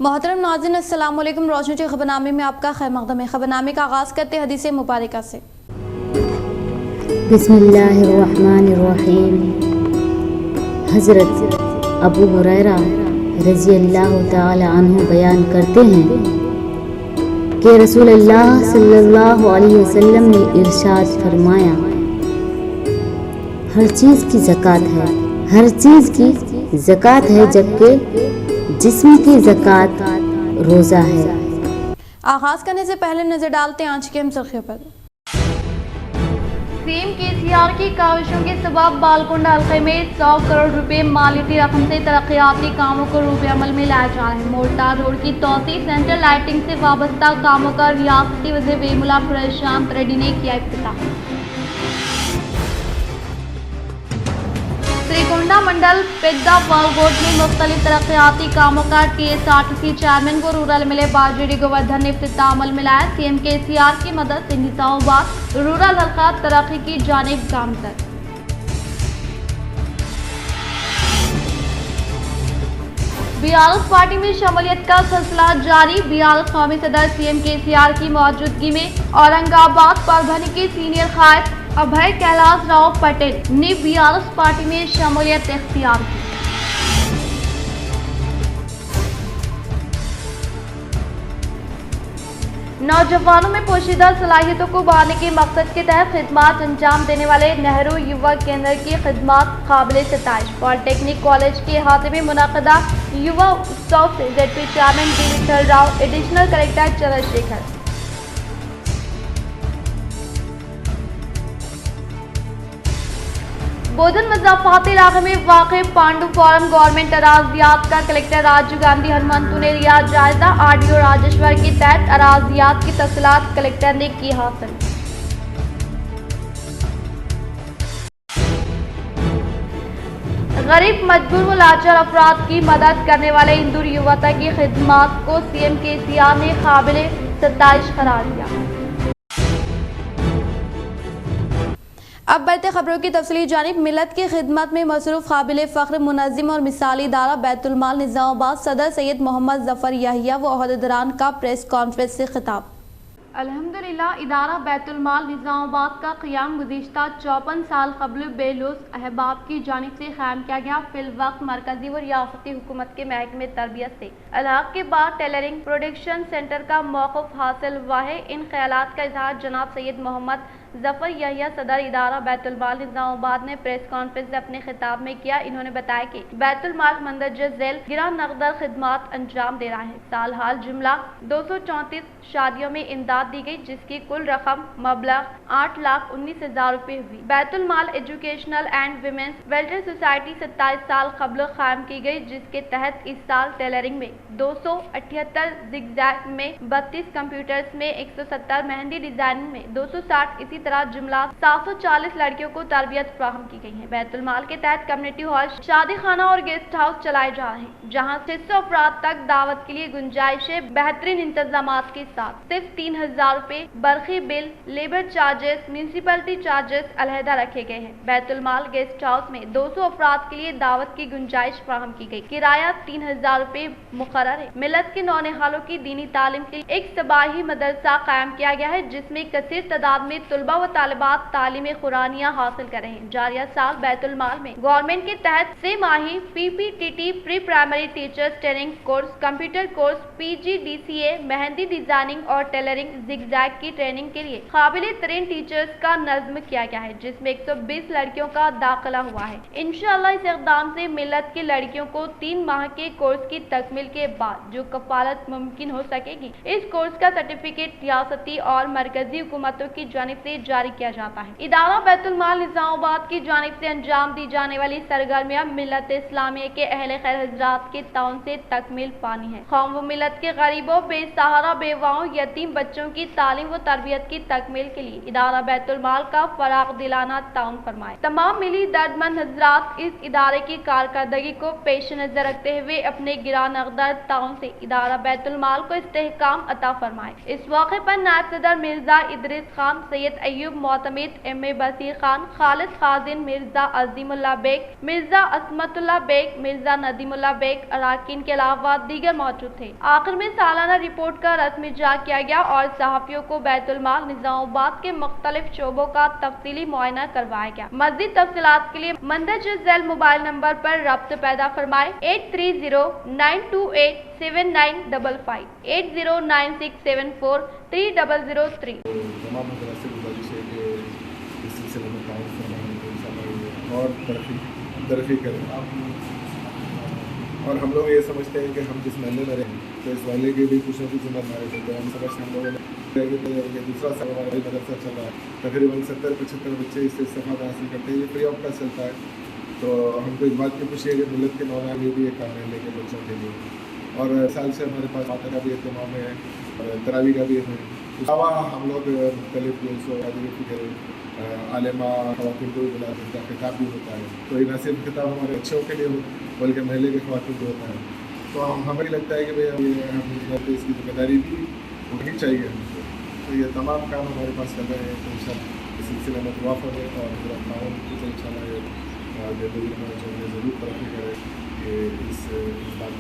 मोहतरम नाज़रीन, अस्सलाम वालेकुम। रोशनी के खबरनामे में आपका खैर मक़दम है। खबरनामे का आगाज़ करते हैं हदीस मुबारका से। बिस्मिल्लाहिर्रहमानिर्रहीम। हज़रत अबू हुरैरा रज़ियल्लाहु ताला अन्हु बयान करते हैं कि रसूलुल्लाह सल्लल्लाहु अलैहि वसल्लम ने इरशाद फरमाया, हर चीज़ की ज़कात है, हर चीज़ की ज़कात है, जबकि जिस्म की ज़कात रोज़ा है। आगाज़ करने से पहले नजर डालते हैं आज के अहम सुर्खियों पर। सीएम केसीआर की काविशों के सबब बालकुंडा हल्के में 100 करोड़ रुपए मालियती रकम से तरक्याती कामों को रूप अमल में लाया जा रहा है। मोरतार रोड की तोसी, सेंट्रल लाइटिंग से वाबस्ता कामों का रियासती वज़ीर वेमुला प्रशांत रेड्डी ने किया इफ्तिताह। श्रीगोंडा मंडल पेद्दा वालगोट में मुख्तलिफ तरक्याती कामों का TSRTC चेयरमैन को रूरल एमएलए बाजरी गोवर्धन ने इफ्तिताह अमल में लाया। सीएम केसीआर की मदद से निजामाबाद रूरल हल्का तरक्की की जानिब गामजद। BRS पार्टी में शमूलियत का सिलसिला जारी। BRS कौमी सदर सीएम केसीआर की मौजूदगी में औरंगाबाद परभनी के सीनियर कायद अभय कैलाश राव पटेल ने BRS पार्टी में शमूलियत इख्तियार की। नौजवानों में पोशीदा सलाहियतों को उभारने के मकसद के तहत खिदमात अंजाम देने वाले नेहरू युवा केंद्र की खिदमात काबिल सताइश। पॉलिटेक्निक कॉलेज के अहाते में मुनक़दा युवा उत्सव से ZP chairman D Vithal Rao, additional collector Chandrashekhar. Bodhan मज़ाफ़ाती इलाके में वाक़े पांडु फॉरम गवर्नमेंट अराजियात का कलेक्टर राजीव गांधी हनुमंतु ने लिया जायजा। RDO राजेश्वर के तहत अराजियात की तफसीलात कलेक्टर ने की हासिल। गरीब, मजबूर व लाचार अफराद की मदद करने वाले हिंदू युवता की खिदमात को सीएम केसीआर ने काबिल सताइश करार दिया। अब बढ़ते खबरों की तफसीली जानिब। मिलत की खिदमत में मसरूफ काबिल फ़ख्र मुनज़्ज़िम और मिसाली इदारा बैतुल माल निज़ामाबाद सदर सैयद मोहम्मद ज़फ़र याहिया व ओहदेदारान का प्रेस कॉन्फ्रेंस से खिताब। अल्हम्दुलिल्लाह, इदारा बैतुल माल निज़ामाबाद का क़याम गुज़िश्ता 54 साल क़ब्ल बेलूस अहबाब की जानिब से क़ायम किया गया। फिलवक्त मरकज़ी व रियासती हुकूमत के महकमे तरबियत से अलग के बाद टेलरिंग प्रोडक्शन सेंटर का मौक़िफ़ हासिल हुआ है। इन ख़यालात का इज़हार जनाब सैयद मोहम्मद ज़फ़र याहिया सदर इदारा बैतुल माल निज़ामाबाद ने प्रेस कॉन्फ्रेंस में अपने खिताब में किया। इन्होंने बताया कि बैतुल माल मंदरज झैल गिरा नकदर खिदमात अंजाम दे रहा है। साल हाल जुमला 234 शादियों में इमदाद दी गई, जिसकी कुल रकम मबलग 8,19,000 रुपए हुई। Baitul Maal educational and women's welfare society 27 साल कबल कायम की गई, जिसके तहत इस साल टेलरिंग में 278, ज़िगज़ैग में 32, कंप्यूटर्स में 170, मेहंदी डिजाइनिंग में 260, इसी तरह जुमला 740 लड़कियों को तरबियत फ्राहम की गई है। बैतुल माल के तहत कम्युनिटी हॉल, शादी खाना और गेस्ट हाउस चलाए जा रहे हैं, जहाँ 600 अफराद तक दावत के लिए गुंजाइश है। बेहतरीन इंतजामात के साथ सिर्फ 3,000 रुपए बरखी bill, labour charges, municipality charges अलहदा रखे गए हैं। बैतुल माल गेस्ट हाउस में 200 अफराद के लिए दावत की गुंजाइश फ्राहम की गई। किराया 3,000 रुपए मुकर्रर है। मिलत के नौनिहालों की दीनी तालीम के लिए एक सबाही मदरसा कायम किया गया है, जिसमें कसीर तादाद में तुलबा व तालिबात तालीम कुरानिया हासिल कर रहे हैं। जारिया साल बैतुल माल में गवर्नमेंट के तहत 6 माही PPTT pre primary teachers training course, computer course, PGDCA, mehndi designing और टेलरिंग ज़िगज़ैग की ट्रेनिंग के लिए काबिल तरीन टीचर्स का नज़्म किया गया है, जिसमें 120 लड़कियों का दाखिला हुआ है। इंशाअल्लाह इस इक़दाम से मिलत की लड़कियों को 3 माह के कोर्स की तकमील के बाद जो कफालत मुमकिन हो सकेगी। इस कोर्स का सर्टिफिकेट रियासती और मरकजी हुकूमतों की जानिब से जारी किया जाता है। इदारा बैतुल माल निज़ामाबाद की जानिब से अंजाम दी जाने वाली सरगर्मियाँ मिलत इस्लामिया के अहले खैर हज़रात के ताउन से तकमील पानी है। कौम व मिलत के गरीबों, बेसहारा, बेवाओं, यतीम बच्चों की तालीम व तरबियत की तकमील के लिए इदारा बैतुल माल का फराग दिलाना ताउन फरमाए। तमाम मिली दर्दमंद हज़रात इस इदारे की कारकर्दगी को पेश नजर रखते हुए अपने गिरा नकदर ताउन से इदारा बैतुल माल को इस्तेहकाम अता फरमाए। इस मौके पर नायब सदर मिर्जा इदरीस खान, सैयद अयूब मोतमिद, M.A. बसीर खान, खालिद खाजिन, मिर्जा अजीमुल्लाह बेग, मिर्जा असमतुल्लाह बेग, मिर्जा नदीमुल्लाह बेग, अराकीन के अलावा दीगर मौजूद थे। आखिर में सालाना रिपोर्ट का रस्मी इजरा किया गया और सहाफियों को बैतुल माल निजामाबाद के मुख्तलिफ शोबों का तफसीली मुआयना करवाया गया। मज़ीद तफसीलात के लिए मंदरज झैल मोबाइल नंबर पर रब्त पैदा फरमाए 8309287955 8096743003। तमाम मदरसे गुजारिश है कि इस सिलसिले में काम फरमाएं और तरक्की करें। और हम लोग ये समझते हैं कि हम जिस महल्ले में रहें तो इस महल्ले के भी कुछ न कुछ जिम्मेदारी होते हैं। हम समझते हम लोगों ने ये दूसरा साल हमारा मदरसा चल रहा है, तकरीबन 70-75 बच्चे इससे इस्तेफादा हासिल करते हैं। ये फ्री ऑफ कॉस्ट चलता है, तो हमको इस बात की खुशी है कि मिलत के नौना में भी एक काम है लेके बच्चों के लिए। और साल से हमारे पास माता का भी एहतमाम है और तरावी का भी है। अलावा हम लोग मुख्तलिफ आलिमा ख़वातीन को भी बुलाते हैं, उनका खिताब भी होता है। तो ये न सिर्फ खिताब हमारे बच्चों के लिए हो बल्कि महल्ले के ख़वातीन को होता है। तो हमें लगता है कि भाई हम इसकी जिम्मेदारी भी उठनी चाहिए हमको। तो ये तमाम काम हमारे पास कर रहे हैं, तो इंशाअल्लाह इस सिलसिले में दुआ करें और ताउन को इंशाअल्लाह ज़रूर तरक्की करें कि इस बात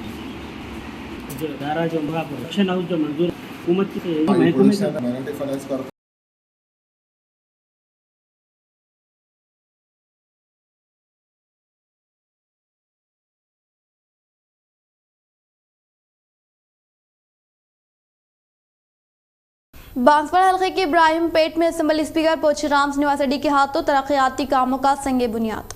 जो दारा जो प्रोडक्शन हाउस जो मंजूर हुकूमत की मराठी फाइनेंस का बांसवाड़ा हल्के के इब्राहिम पेट में असेंबली स्पीकर पोचराम निवास रेड्डी के हाथों तरक्याती कामों का संगे बुनियाद।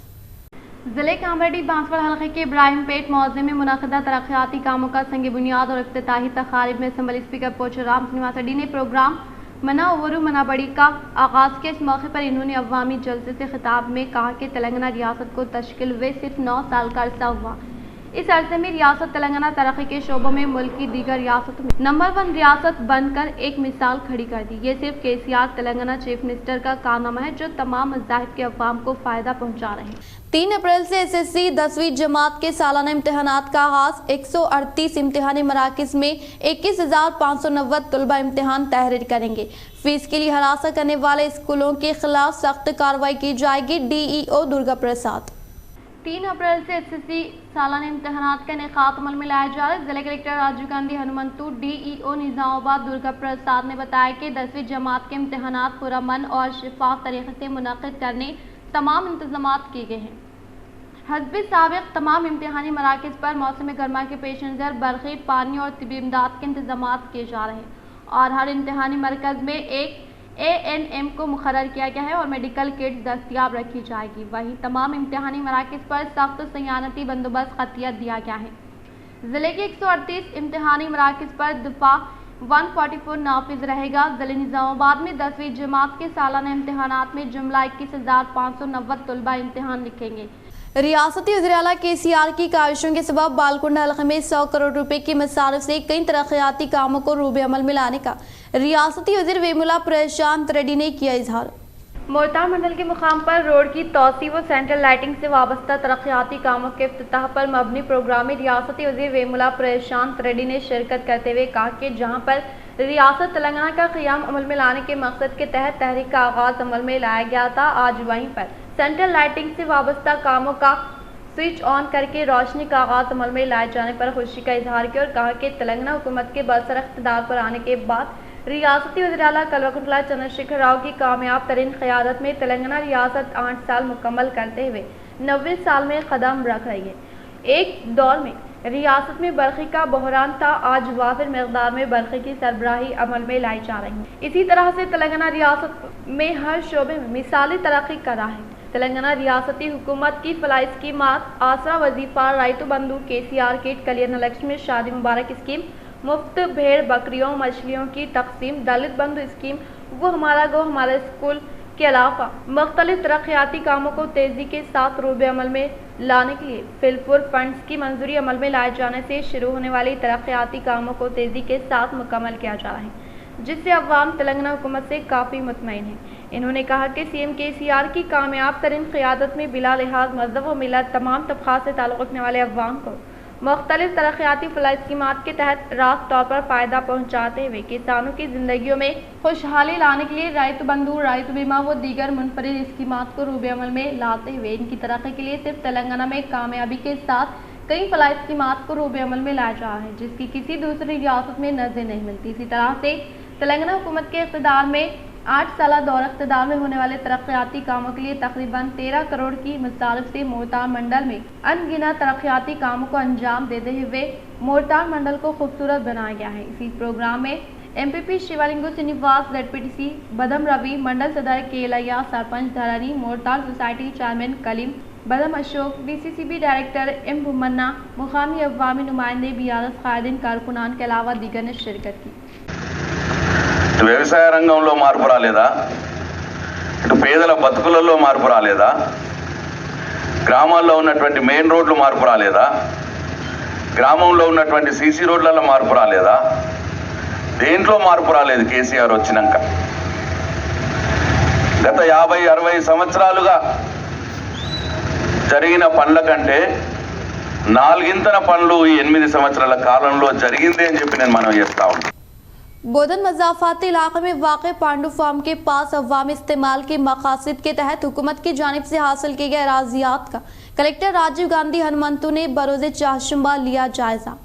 जिले कामरेड्डी बांसवाड़ा हल्के के इब्राहिम पेट मौजे में मुनक़दा तरक्याती कामों का संगे बुनियाद और इफ्तिताही तक़रीब में असेंबली स्पीकर पोचराम निवास रेड्डी ने प्रोग्राम मना ओवरू मना बड़ी का आगाज़ किया। इस मौके पर इन्होंने अवामी जलसे से खिताब में कहा कि तेलंगाना रियासत को तश्कील हुए सिर्फ 9 साल का अरसा हुआ। इस अरसे में रियासत तेलंगाना तरक्की के शोबों में मुल्क की दीगर रियासतों में नंबर 1 रियासत बनकर एक मिसाल खड़ी कर दी। ये सिर्फ KCR तेलंगाना चीफ मिनिस्टर का कारनामा है जो तमाम मज़ाहिब के अवाम को फ़ायदा पहुँचा रहे हैं। 3 अप्रैल से SSC 10वीं जमात के सालाना इम्तहानात का आगाज़। 138 इम्तहानी मराकिज़ में 21,590 तलबा इम्तहान तहरीर करेंगे। फीस के लिए हरासा करने वाले स्कूलों के खिलाफ सख्त कार्रवाई की जाएगी। DEO दुर्गा प्रसाद। 3 अप्रैल से SSC सालाना इम्तहानात का इनेकाद अमल में लाया जा रहा है। जिला कलेक्टर राजीव गांधी हनुमंतु DEO निज़ामाबाद दुर्गा प्रसाद ने बताया कि 10वीं जमात के इम्तहानात पुरअमन और शफाफ तरीके से मुनक़िद करने तमाम इंतजामात किए गए हैं। हस्बे साबिक़ तमाम इम्तहानी मराकिज़ पर मौसम गर्मा के पेश नज़र बरक़ी, पानी और तिबी इमदाद के इंतजामात किए जा रहे हैं और हर इम्तहानी मरकज़ में एक ANM को मुकर्रर किया गया है और मेडिकल किट दस्तियाब रखी जाएगी। वहीं तमाम इम्तहानी मराकिज़ पर सख्त सयानती बंदोबस्त ख़तियत दिया गया है। ज़िले के 138 इम्तहानी मराकिज़ पर दफ़ा 144 नाफिज रहेगा। ज़िले निज़ामाबाद में 10वीं जमात के सालाना इम्तहानात में जुमला 21,590 तलबा इम्तहान लिखेंगे। रियासती वज़ीर आला KCR की काविशों के सबब बालकुंडा हल्के में 100 करोड़ रुपए की मसारफ से कई तरक्याती कामों को रूबे अमल में लाने का रियासती वज़ीर वेमुला प्रशांत रेड्डी ने किया इजहार। मोरतार मंडल के मुकाम पर रोड की तोसी व सेंट्रल लाइटिंग से वाबस्ता तरक्याती कामों के इफ्तिताह पर मबनी प्रोग्राम में रियासती वज़ीर वेमुला प्रशांत रेड्डी ने शिरकत करते हुए कहा कि जहाँ पर रियासत तेलंगाना का क़याम अमल में लाने के मकसद के तहत तहरीक का आगाज़ अमल में लाया गया था, आज वहीं पर सेंट्रल लाइटिंग से वाबस्ता कामों का स्विच ऑन करके रोशनी का आगाज़ अमल में लाए जाने पर खुशी का इजहार किया और कहा कि तेलंगाना हुकूमत के बरसर इख्तिदार पर आने के बाद रियासती वज़ीर आला कल्वकुंतला चंद्रशेखर राव की कामयाब तरीन क़यादत में तेलंगाना रियासत 8 साल मुकम्मल करते हुए 90 साल में कदम रख रही है। एक दौर में रियासत में बरक़ी का बहरान था, आज वाफिर मकदार में बरक़ी की सरबराही अमल में लाई जा रही है। इसी तरह से तेलंगाना रियासत में हर शोबे में मिसाली तरक्की कर रहा है। तेलंगाना रियासती हुकूमत की फलाही स्कीमात आसरा वजीफा, राइतु बंधु, KCR किट, कल्याण लक्ष्मी, शादी मुबारक स्कीम, मुफ्त भेड़ बकरियों मछलियों की तकसीम, दलित बंधु स्कीम, वो हमारा गो हमारा स्कूल के अलावा मुख्तलिफ तरक्याती कामों को तेज़ी के साथ रूबे अमल में लाने के लिए फिलपुर फंड्स की मंजूरी अमल में लाए जाने से शुरू होने वाली तरक्याती कामों को तेज़ी के साथ मुकम्मल किया जा रहा है, जिससे अवाम तेलंगाना हुकूमत से काफ़ी मुतमईन है। इन्होंने कहा कि CM KCR की कामयाब तरीन क़यादत में बिला लिहाज मज़हब व मिलत तमाम तबक़ात से ताल्लुक़ रखने वाले अवाम को मुख्तलिफ तरक्याती फलाह स्कीमात के तहत रास्त तौर पर फ़ायदा पहुँचाते हुए किसानों की ज़िंदगियों में खुशहाली लाने के लिए राइतु बंधु, राइतु बीमा व दीगर मुनफरिद स्कीमात को रूबे अमल में लाते हुए इनकी तरक्की के लिए सिर्फ तेलंगाना में कामयाबी के साथ कई फलाह स्कीमात को रूबे अमल में लाया जा रहा है, जिसकी किसी दूसरी रियासत में नज़र नहीं मिलती। इसी तरह से तेलंगाना हुकूमत के इक़्तिदार में 8 साल दौर इक़्तिदार में होने वाले तरक्याती कामों के लिए तकरीबन 13 करोड़ की मसारिफ से मोरतार मंडल में अनगिनत तरक्याती कामों को अंजाम देते हुए मोरतार मंडल को खूबसूरत बनाया गया है। इसी प्रोग्राम में MPP शिवलिंगु श्रीनिवास, ZPTC बदम रवि, मंडल सदर केलैया, सरपंच धरणी, मोरतार सोसाइटी चेयरमैन कलीम बदम Ashok, DCCB director M Bhumanna, मुकामी अवामी नुमाइंदे, BRS कायदीन, कारकुनान के अलावा दीगर ने शिरकत की। వ్యవసాయ రంగంలో మార్పు రాలేదా? ఇటు పేదల బతుకులలో మార్పు రాలేదా? గ్రామాల్లో ఉన్నటువంటి మెయిన్ రోడ్లు మార్పు రాలేదా? గ్రామంలో ఉన్నటువంటి సీసీ రోడ్లలో మార్పు రాలేదా? దేంట్లో మార్పు రాలేదు కేసీఆర్ వచ్చినాక? గత 50-60 సంవత్సరాలుగా జరిగిన పనుల కంటే 4 పనులు ఈ 8 సంవత్సరాల కాలంలో జరిగింది అని చెప్పి నేను మనం చేస్తా ఉన్నాను। बोधन मज़ाफ़ाती इलाक़े में वाक़ पांडु फार्म के पास अवामी इस्तेमाल के मक़ासिद के तहत हुकूमत की जानिब से हासिल किए गए अराज़ियात का कलेक्टर राजीव गांधी हनुमंतु ने बरोज़ चाहशुमा लिया जायज़ा।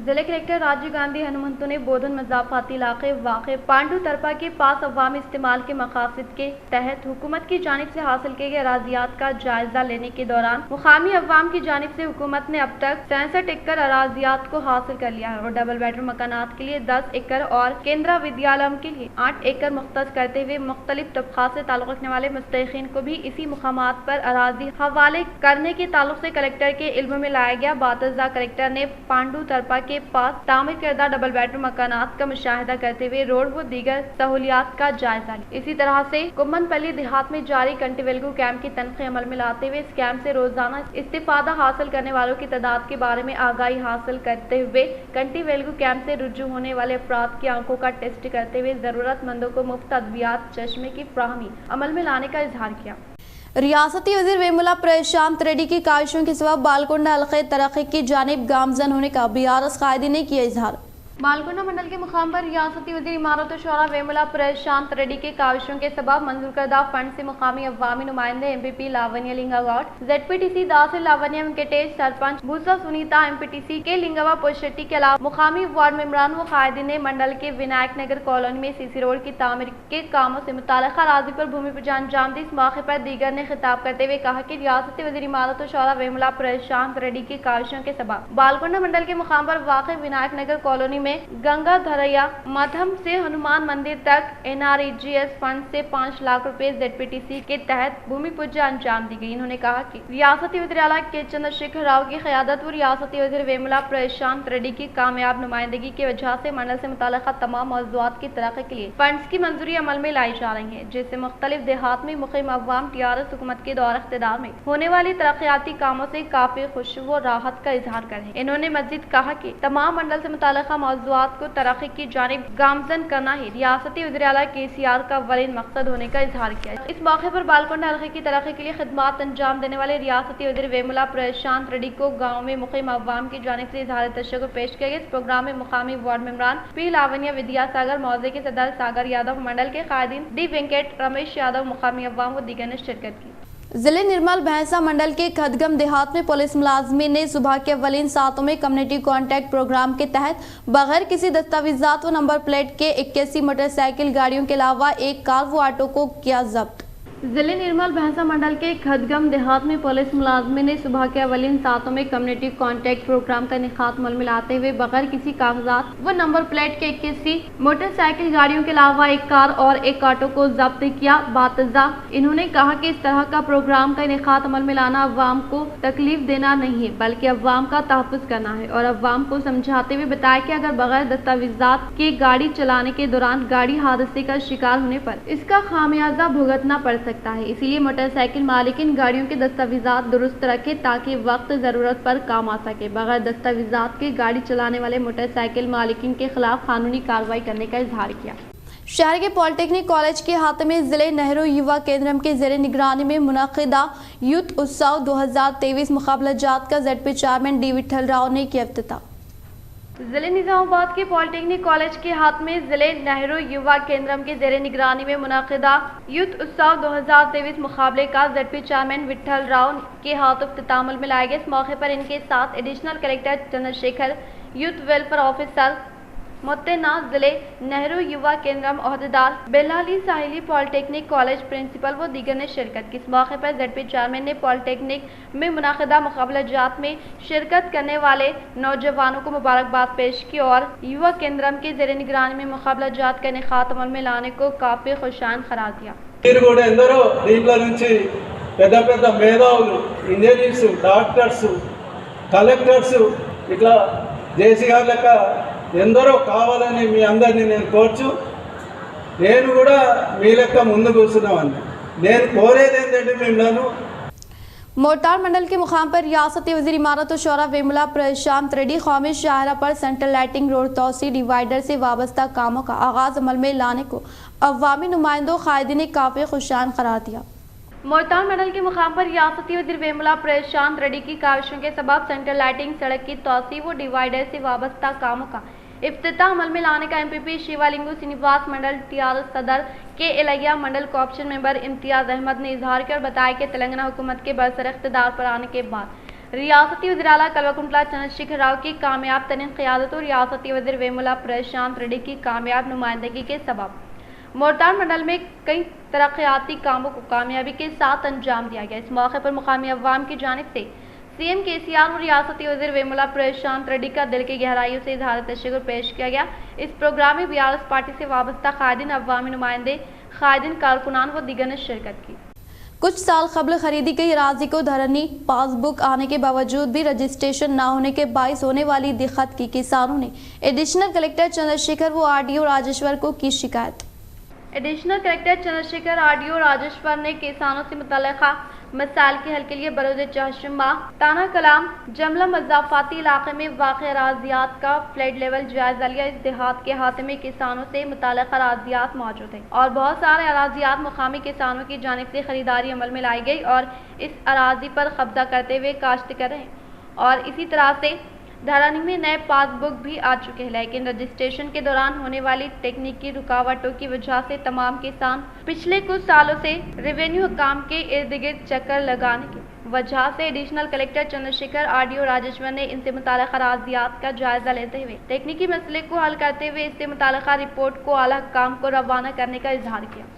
जिले कलेक्टर राजीव गांधी हनुमंतु ने बोधन मज़ाफ़ाती इलाक़े वाक़े पांडु तरपा के पास अवामी इस्तेमाल के मक़ासिद के तहत हुकूमत की जानिब से हासिल किए गए अराज़ियात का जायज़ा लेने के दौरान मुकामी अवाम की जानिब से हुकूमत ने अब तक 66 एकड़ अराज़ियात को हासिल कर लिया है और डबल बेडरूम मकानात के लिए 10 एकड़ और केंद्रीय विद्यालय के लिए 8 एकड़ मुख्तस करते हुए मुख्तलिफ तबक़ात से ताल्लुक़ रखने वाले मुस्तहिक़ीन को भी इसी मुक़ामात पर अराज़ी हवाले करने के ताल्लुक़ से कलेक्टर के इल्म में लाया गया। बातज़ा कलेक्टर ने पांडु तरपा के पास तामीर करदा डबल बेडरूम मकानात का मुशाहिदा करते हुए रोड व दीगर सहूलियात का जायजा लिया। इसी तरह से कुम्मनपल्ली देहात में जारी कंटी वेलगू कैंप की तनख़ीह अमल में लाते हुए इस कैंप से रोजाना इस्तिफादा हासिल करने वालों की तादाद के बारे में आगाही हासिल करते हुए कंटी वेलगू कैंप से रुजू होने वाले अफराद की आंखों का टेस्ट करते हुए जरूरतमंदों को मुफ्त अद्वियात चश्मे की फ्राहमी अमल में लाने का इजहार किया। रियासती वज़ीर वेमुला प्रशांत रेड्डी की काविशों के सबब बालकोंडा हल्के तरक्की की जानिब गामजन होने का BRS कायदीन ने किया इजहार। बालकोंडा मंडल के मुकाम पर रियासती वज़ीर इमारत शौरा वेमुला प्रशांत रेड्डी के काविशों के सबब मंजूर करदा फंड से मुकामी अवामी नुमाइंदे MPP लावण्य लिंगावट, ZPTC दासिल लावण्य वेंकटेश, सरपंच भूसा सुनीता, MPTC के लिंगावा पोशेट्टी के अलावा मुकामी वार्ड मेंबरान व कायदीन ने मंडल के विनायक नगर कॉलोनी में CC रोड की तामीर के कामों से मुताल्लिक़ा अराज़ी पर भूमि पूजन अंजाम दी। इस मौके पर दीगर ने खिताब करते हुए कहा कि रियासती वज़ीर इमारत शौरा वेमुला प्रशांत रेड्डी के काविशों के सबब बालकोंडा मंडल के मुकाम पर वाक़ विनायक नगर कॉलोनी में गंगा धरैया मध्यम से हनुमान मंदिर तक NREGS फंड से 5 लाख रुपए ZPTC के तहत भूमि पूजा अंजाम दी गई। इन्होंने कहा कि रियासती वज़ीर आला के चंद्रशेखर राव की क़यादत व रियासती वज़ीर वेमुला प्रशांत रेड्डी की कामयाब नुमाइंदगी की वजह से मंडल से मुताल्लिक़ा तमाम मौज़ूआत की तरक्की के लिए फंड्स की मंजूरी अमल में लाई जा रही है, जिससे मुख्तलिफ देहात में मुक़ीम अवाम TRS हुकूमत के दौर इक़्तिदार में होने वाली तरक्याती कामों से काफ़ी खुश व राहत का इजहार करें। इन्होंने मज़ीद कहा कि तमाम मंडल से मुताल्लिक़ा मौज़ूआत को तरक्की की जानिब गामजन करना ही रियासती वज़ीर आला KCR का वरीन मकसद होने का इजहार किया। इस मौके पर बालकोंडा हल्के की तरक्की के लिए खिदमात अंजाम देने वाले रियासती वज़ीर वेमुला प्रशांत रेड्डी को गाँव में मुक़ीम अवाम की जानिब से इजहार तशक्कुर पेश किया गया। इस प्रोग्राम में मुकामी वार्ड मेंबरान P लावण्य, विद्यासागर मौजे के सदर सागर यादव, मंडल के कायदीन D वेंकट, रमेश यादव, मुकामी अवाम व दीगर ने शिरकत की। जिले निर्मल भैंसा मंडल के खदगम देहात में पुलिस मुलाजमीन ने सुबह के अवलीन सातों में कम्युनिटी कॉन्टैक्ट प्रोग्राम के तहत बगैर किसी दस्तावेजात व नंबर प्लेट के 81 मोटरसाइकिल गाड़ियों के अलावा एक कार व ऑटो को किया जब्त। जिले निर्मल भैंसा मंडल के खदगम देहात में पुलिस मुलाजमीन ने सुबह के अवलीन सातों में कम्युनिटी कॉन्टैक्ट प्रोग्राम का इनेकाद अमल में लाते हुए बगैर किसी कागजात व नंबर प्लेट के 81 मोटरसाइकिल गाड़ियों के अलावा एक कार और एक ऑटो को जब्त किया। बातज़ा इन्होंने कहा कि इस तरह का प्रोग्राम का इनेकाद अमल में लाना अवाम को तकलीफ देना नहीं है, बल्कि अवाम का तहफ़्फ़ुज़ करना है और अवाम को समझाते हुए बताया कि अगर बगैर दस्तावेजात के गाड़ी चलाने के दौरान गाड़ी हादसे का शिकार होने पर इसका खामियाजा भुगतना पड़ सकता है। इसीलिए मोटरसाइकिल मालिकिन गाड़ियों के दस्तावेजात दुरुस्त रखे ताकि वक्त जरूरत पर काम आ सके। बगैर दस्तावेजात के गाड़ी चलाने वाले मोटरसाइकिल मालिकिन के खिलाफ कानूनी कार्रवाई करने का इजहार किया। शहर के पॉलिटेक्निक कॉलेज के हाथ में जिले नेहरू युवा केंद्र के ज़ेरे निगरानी में मुनक़िदा यूथ उत्सव 2023 मुकाबलाजात का ZP chairman D Vithal Rao ने किया इफ्तिताह। जिले निजामाबाद के पॉलिटेक्निक कॉलेज के हाथ में जिले नेहरू युवा केंद्र के ज़ेरे निगरानी में मुनक़िदा यूथ उत्सव 2023 मुकाबले का ZP चेयरमैन विठल राव के हाथ इफ्तिताह में लाया गया। इस मौके पर इनके साथ additional collector Chandrashekhar, youth welfare officer Motena, जिले नेहरू युवा केंद्र ओहदेदार Belali Sahili, polytechnic college principal व दीगर ने शिरकत की। इस मौके पर ZP चेयरमैन ने पॉलिटेक्निक में मुनाकिदा मुकाबलाजात में शिरकत करने वाले नौजवानों को मुबारकबाद पेश की और युवा केंद्र के ज़ेरे निगरानी में मुकाबलाजात का इनेकाद अमल में लाने को काफ़ी खुशान करार दिया। పెద్ద పెద్ద మేధావులు, ఇంజనీర్స్, డాక్టర్స్, కలెక్టర్స్, ఇట్లా జేసీ గారి లెక్క ఎందరో కావాలని మీ అందరినీ నేను కోర్చు. నేను కూడా మీ లెక్క ముందు కూర్చున్నామని నేను కోరేది ఏంటంటే మిమ్మల్ని मोरतार मंडल के मुकाम पर रियासती वज़ीर इमारत और शौरा वेमुला प्रशांत रेड्डी कौमी शाहरा पर सेंट्रल लाइटिंग रोड तोसी डिवाइडर से वाबस्ता कामों का आगाज अमल में लाने को अवामी नुमाइंदों कायदीन ने काफ़ी खुशान करार दिया। मोरतार मंडल के मुकाम पर रियासती वज़ीर वेमुला प्रशांत रेड्डी की काविशों के सबब सेंट्रल लाइटिंग सड़क की तोसी व डिवाइडर से वाबस्ता कामों का इफ्तिताह अमल में लाने का MPP शिवालिंगू श्रीनिवास मंडल TRS सदर के इलाया मंडल कोऑप्शन मेंबर इम्तियाज अहमद ने इजहार किया और बताया कि तेलंगाना हुकूमत के बरसर इख्तिदार पर आने के बाद रियासती वज़ीर आला कल्वकुंतला चंद्रशेखर राव की कामयाब तरीन क़यादत और रियासती वज़ीर वेमुला प्रशांत रेड्डी की कामयाब नुमाइंदगी के सबब मोरतार मंडल में कई तरक्याती कामों को कामयाबी के साथ अंजाम दिया गया। इस मौके पर मुकामी अवाम की जानिब से CM KCR और रियासती वज़ीर वेमुला प्रशांत रेड्डी का दिल की गहराइयों से इजहार तशक्कुर पेश किया गया। इस प्रोग्राम में BRS पार्टी से वाबस्ता कायदीन, अवामी नुमाइंदे, कायदीन, कारकुनान व दीगर ने शिरकत की। कुछ साल कबल खरीदी गई अराजी को धरनी पासबुक आने के बावजूद भी रजिस्ट्रेशन न होने के बाइस होने वाली दिक्कत की किसानों ने एडिशनल कलेक्टर चंद्रशेखर व RDO राजेश्वर को की शिकायत। Additional collector Chandrashekhar RDO Rajeshwar ने किसानों से मुतल्लिका मसाइल के हल के लिए बरोज चहशुमा ताना कलाम जमला मजाफाती इलाके में वाक़ अराजियात का फ्लड लेवल जायजा लिया। इस देहात के हाथ में किसानों से मुतल्लिका अराजियात मौजूद है और बहुत सारे अराजियात मुकामी किसानों की जानिब से खरीदारी अमल में लाई गई और इस अराजी पर कब्जा करते हुए काश्त कर रहे हैं और इसी तरह से धरानी में नए पासबुक भी आ चुके हैं, लेकिन रजिस्ट्रेशन के दौरान होने वाली तकनीकी रुकावटों की वजह से तमाम किसान पिछले कुछ सालों से रेवेन्यू काम के इर्द गिर्द चक्कर लगाने की वजह से additional collector Chandrashekhar RDO Rajeshwar ने इनसे मुताल्लिक़ अराजियात का जायजा लेते हुए तकनीकी मसले को हल करते हुए इससे मुताल्लिक़ रिपोर्ट को आला काम को रवाना करने का इजहार किया।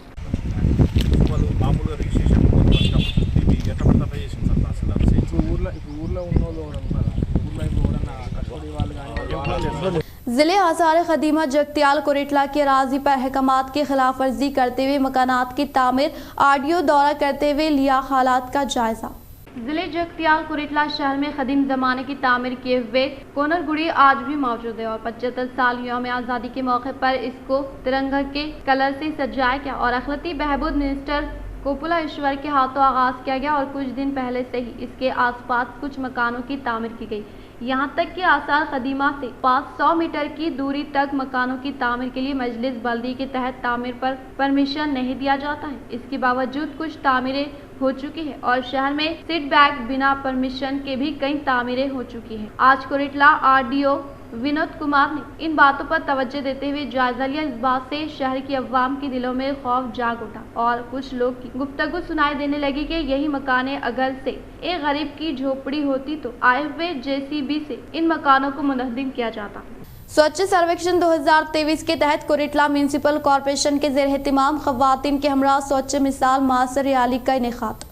जिले आसार खदीमा जगतियाल कोरेटला की अराजी पर अहकामात की खिलाफ वर्जी करते हुए मकानात की तामीर RDO दौरा करते हुए लिया हालात का जायजा। जिले जगतियाल कोरेटला शहर में कदीम जमाने की तामीर किए हुए कोनर गुड़ी आज भी मौजूद है और 75 साल यौम आज़ादी के मौके पर इसको तिरंगा के कलर से सजाया गया और अखिलती बहबूद मिनिस्टर कोपुला ईश्वर के हाथों आगाज किया गया और कुछ दिन पहले से ही इसके आसपास कुछ मकानों की तामीर की गई। यहाँ तक कि आसार खदीमा से 500 मीटर की दूरी तक मकानों की तामीर के लिए मजलिस बल्दी के तहत तामीर पर परमिशन नहीं दिया जाता है। इसके बावजूद कुछ तामीरें हो चुकी है और शहर में सीट बैक बिना परमिशन के भी कई तामीरें हो चुकी है। आज कोरेटला RDO विनोद कुमार ने इन बातों पर तवज्जो देते हुए जायजा लिया। इस बात से शहर की अवाम के दिलों में खौफ जाग उठा और कुछ लोग की गुफ्तगू सुनाई देने लगी कि यही मकाने अगर से एक गरीब की झोपड़ी होती तो आए हुए JCB से इन मकानों को मुनहदिम किया जाता। स्वच्छ सर्वेक्षण 2023 के तहत कोरेटला म्यूनिसिपल कॉरपोरेशन के ज़ेर एहतिमाम खवातीन के हमरा स्वच्छ मिसाल मासर रैली का इनेकाद।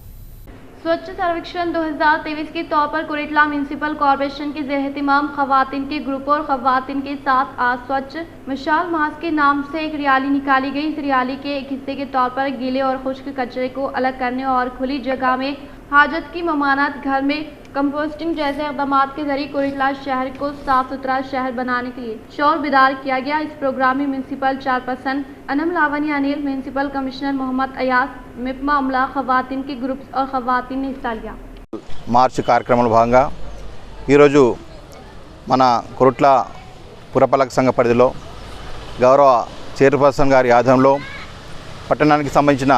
स्वच्छ सर्वेक्षण 2023 के तौर पर कोरेटला म्यूनिसिपल कॉरपोरेशन के ज़ेर एहतिमाम खवातीन के ग्रुपों और खवातीन के साथ आज स्वच्छ मिसाल मास के नाम से एक रैली निकाली गई। इस रैली के एक हिस्से के तौर पर गीले और खुश्क कचरे को अलग करने और खुली जगह में हाजत की ममानात घर में कंपोस्टिंग जैसे इक़दाम के जरिए कोरेटला शहर को साफ सुथरा शहर बनाने के लिए शौर बिदार किया गया। इस प्रोग्राम में municipal chairperson Anam Lavani Anil, municipal commissioner Mohammad Ayaz, MEPMA अमला, खवातीन के ग्रुप्स और खवातीन ने हिस्सा लिया। మార్చ్ కార్యక్రమంలో భాగంగా ఈరోజు మన కొరుట్ల పురపాలక సంఘ పరిధిలో గౌరవ చైర్పర్సన్ గారి ఆధ్వర్యంలో పట్టణానికి సంబంధించిన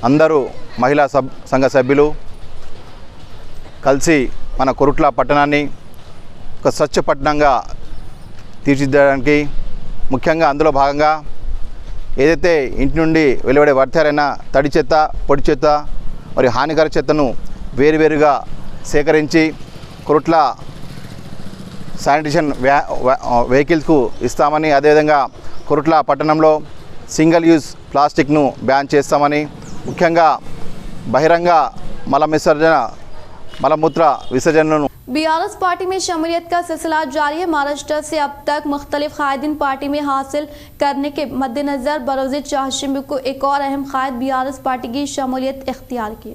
అందరూ మహిళా సంఘ సభ్యులు కలిసి మన కొరుట్ల పట్టణాన్ని ఒక స్వచ్ఛ పట్టణంగా తీర్చిదిద్దడానికి ముఖ్యంగా అందులో భాగంగా ఏదైతే ఇంటి నుండి వెలువడే వర్తారైన తడి చెత్త పొడి చెత్త మరియు హానికర చెత్తను వేరువేరుగా సేకరించి కొరుట్ల శానిటేషన్ వెహికల్స్కు ఇస్తామని, అదేవిధంగా కొరుట్ల పట్టణంలో సింగిల్ యూజ్ ప్లాస్టిక్ను బ్యాన్ చేస్తామని, ముఖ్యంగా బహిరంగ मलमूत्र विसर्जन। बीआरएस पार्टी में शमूलियत का सिलसिला जारी है। महाराष्ट्र से अब तक मुख्तलिफ कायदीन पार्टी में हासिल करने के मद्देनज़र बरोज़ चाहशंबे को एक और अहम कायद बीआरएस पार्टी की शमूलियत इख्तियार की।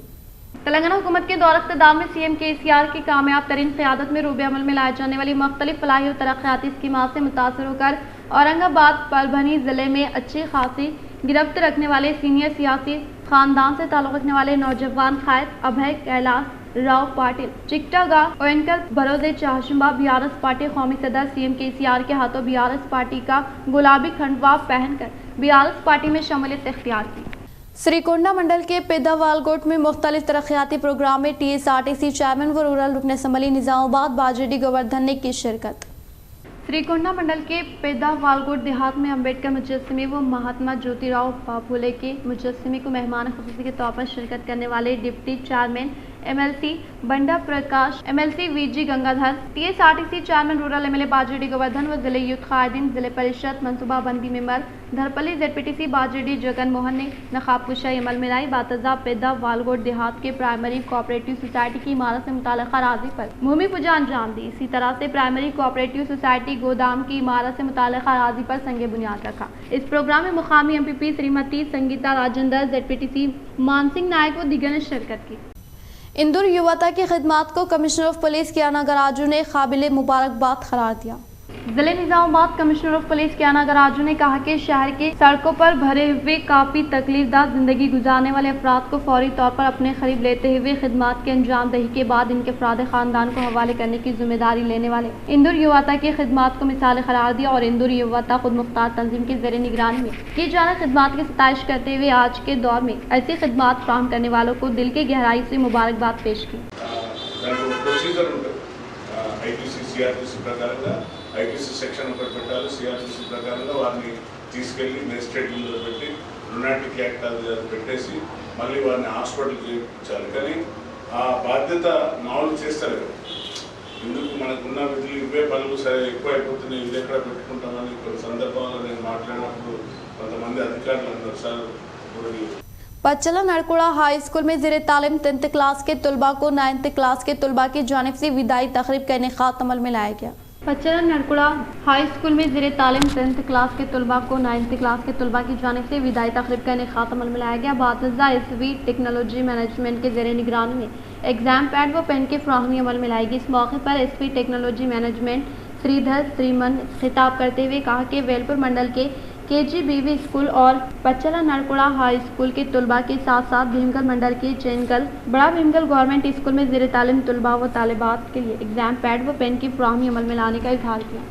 तेलंगाना हुकूमत के दौर इक़्तिदार में सीएम केसीआर की कामयाब तरीन क़यादत में रूबे अमल में लाई जाने वाली मुख्तलिफ फलाही और तरक्याती स्कीमात से मुतासर होकर औरंगाबाद परभनी ज़िले में अच्छी खासी गिरफ्त रखने वाले सीनियर सियासी खानदान से ताल्लुक़ रखने वाले नौजवान कायद अभय कैलाश राव पाटिल चिकटागा ओयनकर बरोज़ चाहशंबा बीआरएस पार्टी कौमी सदर सीएम केसीआर के हाथों बीआरएस पार्टी का गुलाबी खंडवा पहनकर बीआरएस पार्टी में शमूलियत इख्तियार की। श्रीकोंडा मंडल के पेदावालकोट में मुख्तलिफ तरक्याती प्रोग्राम में टीएसआरटीसी चेयरमैन व रूरल रुकन असम्बली निजामाबाद बाजेडी गोवर्धन ने की शिरकत। श्रीकोंडा मंडल के पेदावालकोट देहात में अम्बेडकर मुजस्समे व महात्मा ज्योतिराव फूले के मुजस्समे को मेहमान खुसूसी के तौर पर शिरकत करने वाले deputy chairman MLC Banda Prakash, MLC V G Gangadhar, TSRTC chairman rural MLA Bajireddy Govardhan व जिले यूथ कायदीन, जिले परिषद मनसूबाबंदी मेंबर धरपल्ली जेडपीटीसी बाजेडी जगन मोहन ने नकाबकुशाई अमल में लाई। बातजा पेदा वालगोट देहात के प्राइमरी कोऑपरेटिव सोसाइटी की इमारत से मुताल्लिक़ा अराज़ी पर भूमि पूजा अंजाम दी। इसी तरह से प्राइमरी कोऑपरेटिव सोसाइटी गोदाम की इमारत से मुताल्लिक़ा अराज़ी पर संगे बुनियाद रखा। इस प्रोग्राम में मुकामी एमपीपी श्रीमती संगीता राजेंद्र, जेडपीटीसी मानसिंह नायक व दीगर ने शिरकत की। इंदौर युवता की खिदमात को कमिश्नर ऑफ पुलिस कियाना गराजू ने काबिल मुबारकबाद करार दिया। जिले निजामाबाद कमिश्नर ऑफ पुलिस कियाना गराजू ने कहा कि शहर के सड़कों पर भरे हुए काफ़ी तकलीफदार जिंदगी गुजारने वाले अफराद को फौरी तौर पर अपने करीब लेते हुए खिदमात के अंजाम दही के बाद इनके अफराद खानदान को हवाले करने की जिम्मेदारी लेने वाले इंदौर युवता की खिदमात को मिसाल करार दिया और इंदौर युवता खुद मुख्तार तंजीम की ज़ेर निगरानी में की जाना खिदमात की सताइश करते हुए आज के दौर में ऐसी खिदमात फ्राहम करने वालों को दिल की गहराई से मुबारकबाद पेश की। ఐటీసీ సెక్షన్ ఒకటి పెట్టాలి, సిఆర్టీసీ ప్రకారంగా వారిని తీసుకెళ్ళి మేజిస్ట్రేట్ ముందు పెట్టి లునాటిక్ యాక్ట్ అది పెట్టేసి మళ్ళీ వారిని హాస్పిటల్కి చేయించాలి. కానీ ఆ బాధ్యత మామూలు చేస్తారు. ఎందుకు మనకున్న విధులు ఇవే పనులు సరే ఎక్కువ అయిపోతున్నాయి, ఇది ఎక్కడ పెట్టుకుంటామని కొన్ని సందర్భాల్లో నేను మాట్లాడినప్పుడు కొంతమంది అధికారులు అన్నారు, సార్ ఇప్పుడు पचला नरकुड़ा हाई स्कूल में ज़ेरे तालीम 10th क्लास के तलबा को 9th क्लास के तलबा की जानिब से विदाई तकरीब का इनेकाद अमल में लाया गया। पचला नरकुड़ा हाई स्कूल में ज़ेरे तालीम 10th क्लास के तलबा को 9th क्लास के तलबा की जानिब से विदाई तकरीब का इनेकाद अमल में लाया गया। बातज़ा इसवी टेक्नोलॉजी मैनेजमेंट के ज़ेरे निगरानी में एग्ज़ाम पैड व पेन की फ्राहमी अमल में लाएगी। इस मौके पर एसवी टेक्नोलॉजी मैनेजमेंट श्रीधर श्रीमन खिताब करते हुए कहा कि वेलपुर मंडल के KGBV स्कूल और पचला नरकुड़ा हाई स्कूल के तलबा के साथ साथ भीमगल मंडल के चैनगल बड़ा भीमगल गवर्नमेंट स्कूल में ज़ेरे तालीम तलबा व तालिबात के लिए एग्ज़ाम पैड व पेन की फ्राहमी अमल में लाने का इजहार किया।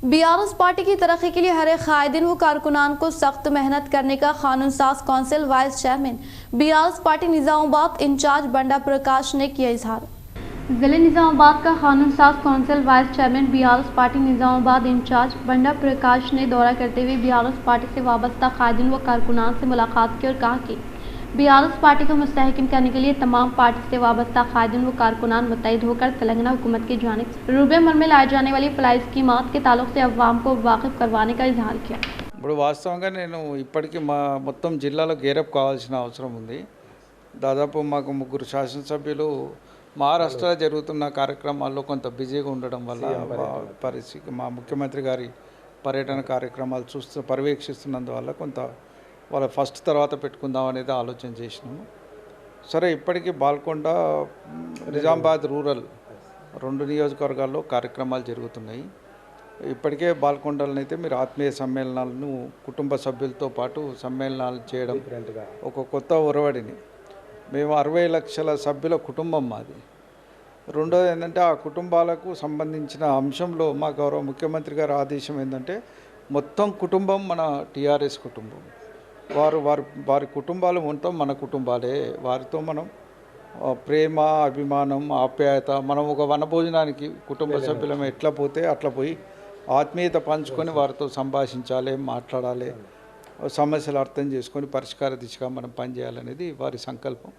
बीआरएस पार्टी की तरक्की के लिए हर एक कायदीन व कारकुनान को सख्त मेहनत करने का कानून साज council vice chairman BRS party Nizamabad incharge Banda Prakash ने किया इजहार। जिले निजामाबाद का कानून साज council vice chairman BRS party Nizamabad incharge Banda Prakash ने दौरा करते हुए बीआरएस पार्टी से वाबस्ता कायदीन व कारकुनान से मुलाकात की और कहा कि बीआरएस पार्टी को मुस्तहकम करने के लिए तमाम पार्टी से वाबस्ता कायदीन व कारकुनान मुत्तहिद होकर तेलंगाना हुकूमत की जानिब से रूबे अमल में लाए जाने वाली फलाही स्कीमात के ताल्लुक से अवाम को वाकिफ करवाने का इजहार किया। ఇప్పుడు వాస్తవంగా నేను ఇప్పటికీ మొత్తం జిల్లాలో గేరప్ కావాల్సిన అవసరం ఉంది. దాదాపు మాకు 3 శాసనసభ్యులు మహారాష్ట్రలో జరుగుతున్న కార్యక్రమాల్లో కొంత బిజీగా ఉండడం వల్ల పరిస్థితి మా ముఖ్యమంత్రి గారి పర్యటన కార్యక్రమాలు పర్యవేక్షిస్తున్నందువల్ల కొంత వాళ్ళ ఫస్ట్ తర్వాత పెట్టుకుందాం అనేది ఆలోచన చేసినాము. సరే ఇప్పటికీ బాల్కొండ నిజామాబాద్ రూరల్ 2 నియోజకవర్గాల్లో కార్యక్రమాలు జరుగుతున్నాయి. ఇప్పటికే బాల్కొండలనైతే మీరు ఆత్మీయ సమ్మేళనాలను కుటుంబ సభ్యులతో పాటు సమ్మేళనాలు చేయడం ఒక కొత్త ఒరవడిని మేము 60 లక్షల సభ్యుల కుటుంబం మాది. రెండోది ఏంటంటే ఆ కుటుంబాలకు సంబంధించిన అంశంలో మా గౌరవ ముఖ్యమంత్రి గారి ఆదేశం ఏంటంటే మొత్తం కుటుంబం మన టీఆర్ఎస్ కుటుంబం. వారి కుటుంబాలు మొత్తం మన కుటుంబాలే. వారితో మనం ప్రేమ, అభిమానం, ఆప్యాయత, మనం ఒక వనభోజనానికి కుటుంబ సభ్యులం ఎట్లా పోతే అట్లా పోయి ఆత్మీయత పంచుకొని వారితో సంభాషించాలి, మాట్లాడాలి, సమస్యలు అర్థం చేసుకొని పరిష్కార దిశగా మనం పనిచేయాలనేది వారి సంకల్పం.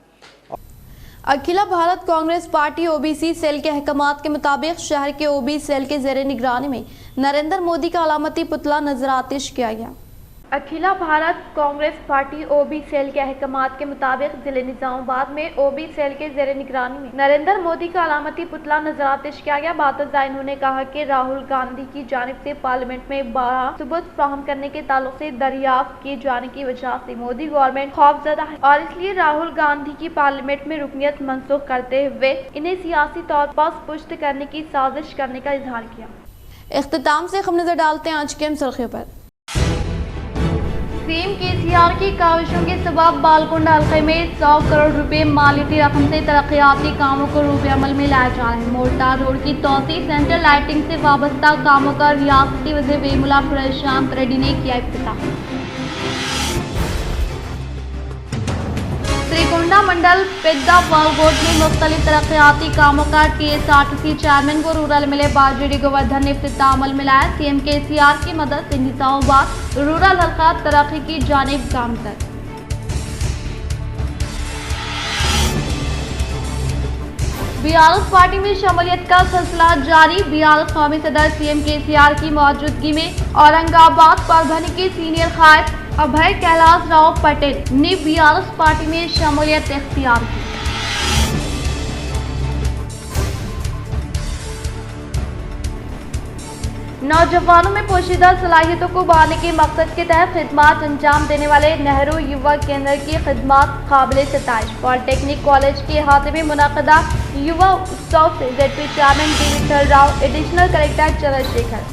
Akhila Bharat Congress party OBC cell के अहकामात के मुताबिक शहर के ओबी सेल के ज़ेरे निगरानी में नरेंद्र मोदी का अलामती पुतला नजरातिश किया गया। अखिला भारत कांग्रेस पार्टी ओबी सेल के अहकामात के मुताबिक जिले निजामाबाद में ओबी सेल के ज़ेरे निगरानी में नरेंद्र मोदी का अलामती पुतला नजरातिश किया गया। बातज़ाय उन्होंने कहा कि राहुल गांधी की जानिब से पार्लियामेंट में 12 सबूत फ्राहम करने के ताल्लुक से दरियाफ्त किए जाने की वजह से मोदी गवर्नमेंट खौफजदा है और इसलिए राहुल गांधी की पार्लियामेंट में रुकनियत मनसूख करते हुए इन्हें सियासी तौर पर पुष्ट करने की साजिश करने का इजहार किया। इख्तिताम से हम नजर डालते हैं आज की अहम सुर्खियों पर। सीएम केसीआर की काविशों के सबब बालकुंडा हल्के में 100 करोड़ रुपए मालियती रकम से तरक्याती कामों को रूप अमल में लाया जा रहा है। मोर्टार रोड की तोसी, सेंट्रल लाइटिंग से वाबस्ता कामों का रियासती वज़ीर वेमुला प्रशांत रेड्डी ने किया इफ्तिताह। श्रीकुंडा मंडल पेद्दा वालगोट में मुख्तलिफ तरक्याती कामों का TSRTC चेयरमैन व रूरल एमएलए बाजरी गोवर्धन ने इफ्तिताह अमल में लाया। सीएम केसीआर की मदद से निजामाबाद रूरल हल्का तरक्की की जानिब गामतर। BRS पार्टी में शमूलियत का सिलसिला जारी। BRS कौमी सदर सीएम केसीआर की मौजूदगी में औरंगाबाद परभनी के सीनियर कायद अभय कैलाश राव पटेल ने BRS पार्टी में शमूलियत इख्तियार की। नौजवानों में पोशीदा सलाहियतों को उभारने के मकसद के तहत खिदमात अंजाम देने वाले नेहरू युवा केंद्र की खिदमात काबिले सताइश। पॉलिटेक्निक कॉलेज के अहाते में मुनक़दा युवा उत्सव से ZP chairman D. Vithal Rao, additional collector Chandrashekhar.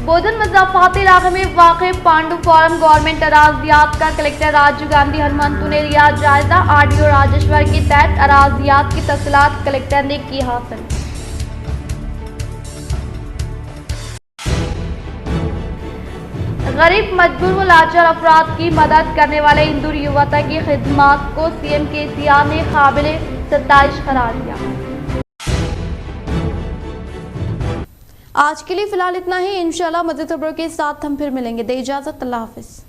Bodhan मज़ाफ़ाती इलाके में वाक़े पांडु फॉरम गवर्नमेंट अराजियात का कलेक्टर राजीव गांधी हनुमंतु ने लिया जायजा। RDO राजेश्वर के तहत अराजियात की तफसीलात कलेक्टर ने की हासिल। गरीब, मजबूर व लाचार अफराद की मदद करने वाले हिंदू युवता की खिदमात को सीएम केसीआर ने काबिले सताइश करार दिया। आज के लिए फिलहाल इतना ही। इंशाल्लाह मज़ीद खबरों के साथ हम फिर मिलेंगे। दे इजाज़त, अल्लाह हाफ़िज़।